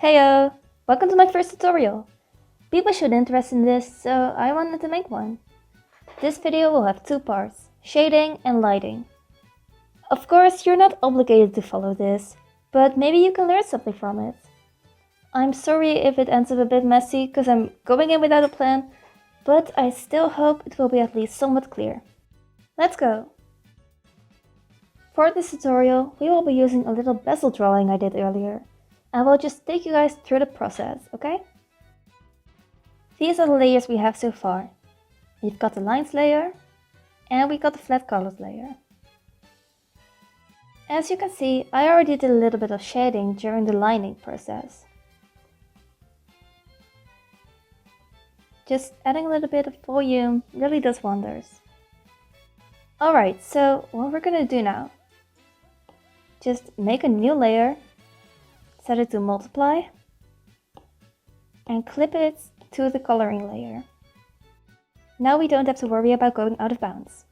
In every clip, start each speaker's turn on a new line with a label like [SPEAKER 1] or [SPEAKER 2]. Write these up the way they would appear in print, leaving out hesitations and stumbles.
[SPEAKER 1] Heyo! Welcome to my first tutorial! People showed interest in this, so I wanted to make one. This video will have two parts, shading and lighting. Of course, you're not obligated to follow this, but maybe you can learn something from it. I'm sorry if it ends up a bit messy, because I'm going in without a plan, but I still hope it will be at least somewhat clear. Let's go! For this tutorial, we will be using a little bezel drawing I did earlier. I will just take you guys through the process, okay? These are the layers we have so far. We've got the lines layer and we got the flat colors layer. As you can see, I already did a little bit of shading during the lining process. Just adding a little bit of volume really does wonders. Alright, so what we're gonna do now. Just make a new layer. Set it to multiply and clip it to the coloring layer. Now we don't have to worry about going out of bounds.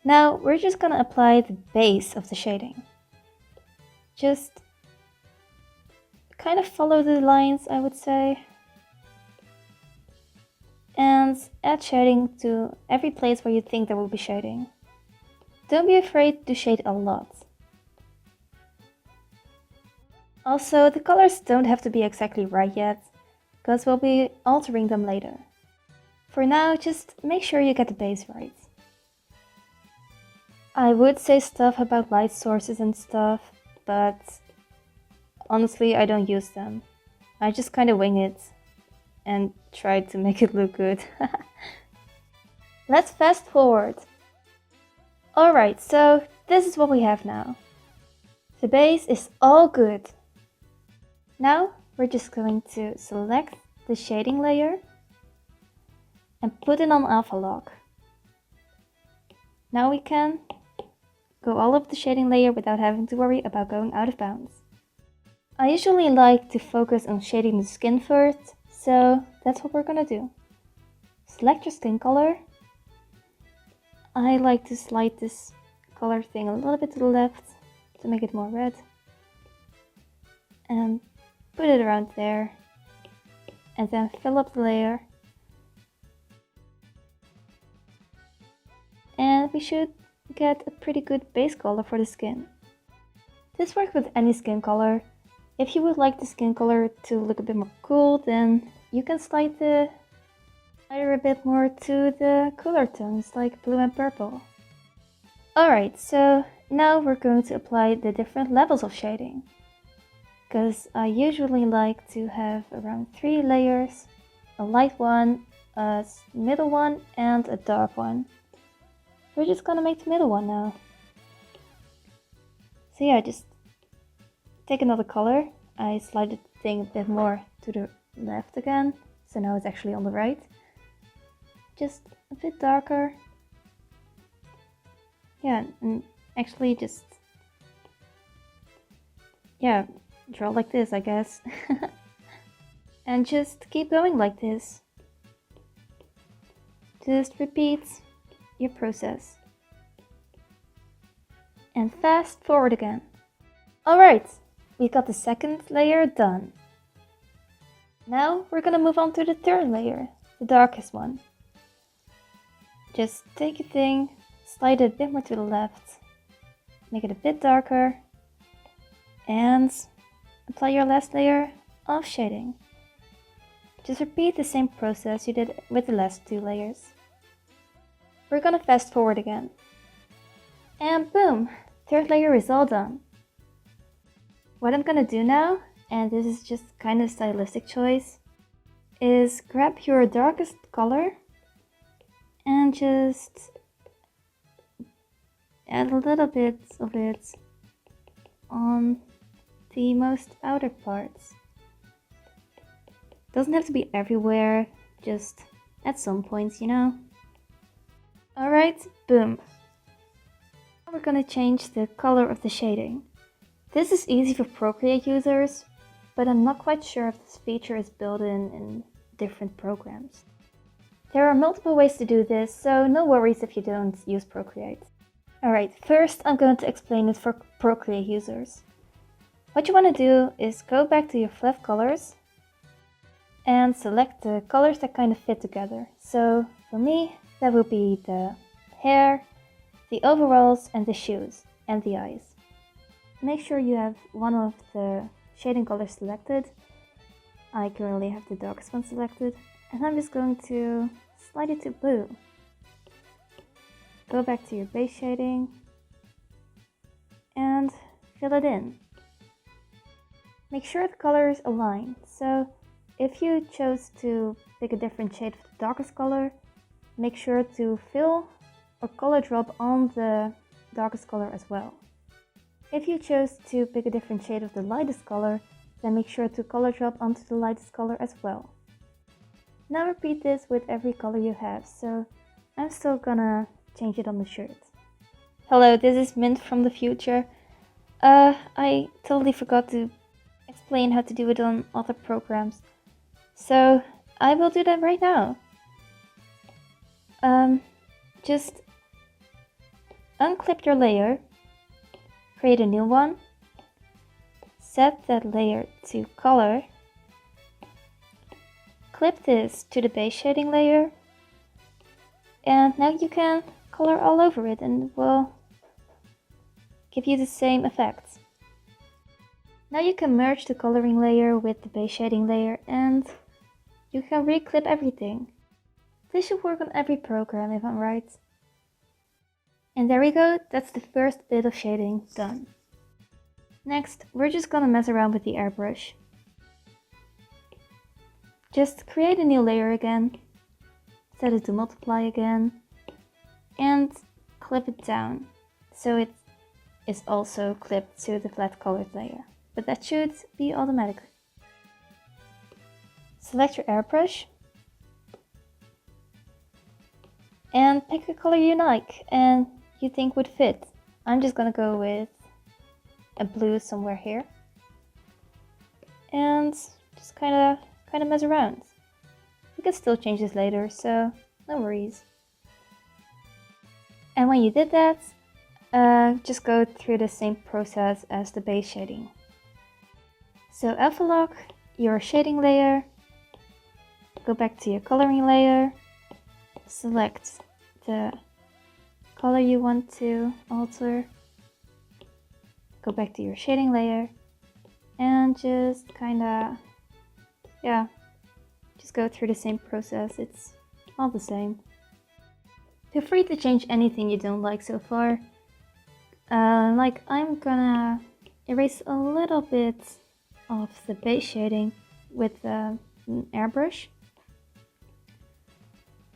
[SPEAKER 1] Now we're just gonna apply the base of the shading. Just kind of follow the lines, I would say. And add shading to every place where you think there will be shading. Don't be afraid to shade a lot. Also, the colors don't have to be exactly right yet, because we'll be altering them later. For now, just make sure you get the base right. I would say stuff about light sources and stuff, but honestly I don't use them. I just kind of wing it and try to make it look good. Let's fast forward. Alright, so this is what we have now. The base is all good. Now we're just going to select the shading layer and put it on alpha lock. Now we can go all over the shading layer without having to worry about going out of bounds. I usually like to focus on shading the skin first, so that's what we're gonna do. Select your skin color. I like to slide this color thing a little bit to the left to make it more red. And put it around there, and then fill up the layer. And we should get a pretty good base color for the skin. This works with any skin color. If you would like the skin color to look a bit more cool, then you can slide the either a bit more to the cooler tones like blue and purple. Alright, so now we're going to apply the different levels of shading. Because I usually like to have around 3 layers, a light one, a middle one and a dark one. We're just gonna make the middle one now. So yeah, just take another color. I slide the thing a bit more to the left again, so now it's actually on the right. Just a bit darker. Yeah, and actually just, yeah, draw like this, I guess. And just keep going like this. Just repeat your process. And fast forward again. Alright, we got the second layer done. Now we're gonna move on to the third layer, the darkest one. Just take your thing, slide it a bit more to the left, make it a bit darker, and apply your last layer of shading. Just repeat the same process you did with the last 2 layers. We're gonna fast forward again. And boom! Third layer is all done. What I'm gonna do now, and this is just kind of a stylistic choice, is grab your darkest color and just add a little bit of it on the most outer parts. Doesn't have to be everywhere, just at some points, you know. Alright, boom. Now we're gonna change the color of the shading. This is easy for Procreate users, but I'm not quite sure if this feature is built in different programs. There are multiple ways to do this, so no worries if you don't use Procreate. Alright, first I'm going to explain it for Procreate users. What you want to do is go back to your flat colors and select the colors that kind of fit together. So for me, that will be the hair, the overalls, and the shoes, and the eyes. Make sure you have one of the shading colors selected. I currently have the darkest one selected, and I'm just going to slide it to blue. Go back to your base shading and fill it in. Make sure the colors align. So if you chose to pick a different shade of the darkest color, make sure to fill or color drop on the darkest color as well. If you chose to pick a different shade of the lightest color, then make sure to color drop onto the lightest color as well. Now repeat this with every color you have, so I'm still gonna change it on the shirt. Hello, this is Mint from the future. I totally forgot to explain how to do it on other programs, so I will do that right now. Just unclip your layer, create a new one, set that layer to color, clip this to the base shading layer, and now you can color all over it and it will give you the same effect. Now you can merge the coloring layer with the base shading layer and you can re-clip everything. This should work on every program if I'm right. And there we go, that's the first bit of shading done. Next, we're just gonna mess around with the airbrush. Just create a new layer again, set it to multiply again, and clip it down so it is also clipped to the flat colored layer. But that should be automatic. Select your airbrush and pick a color you like and you think would fit. I'm just gonna go with a blue somewhere here and just kind of mess around. You can still change this later, so no worries. And when you did that, just go through the same process as the base shading. So alpha lock your shading layer, go back to your coloring layer, select the color you want to alter, go back to your shading layer, and just just go through the same process. It's all the same. Feel free to change anything you don't like so far. Like I'm gonna erase a little bit of the base shading with an airbrush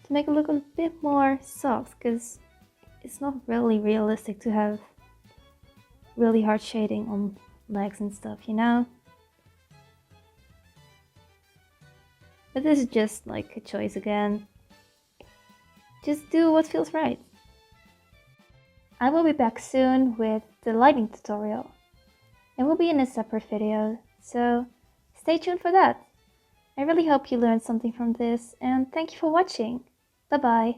[SPEAKER 1] to make it look a bit more soft, because it's not really realistic to have really hard shading on legs and stuff, you know? But this is just like a choice again. Just do what feels right. I will be back soon with the lighting tutorial. It will be in a separate video, so stay tuned for that. I really hope you learned something from this, and thank you for watching. Bye bye.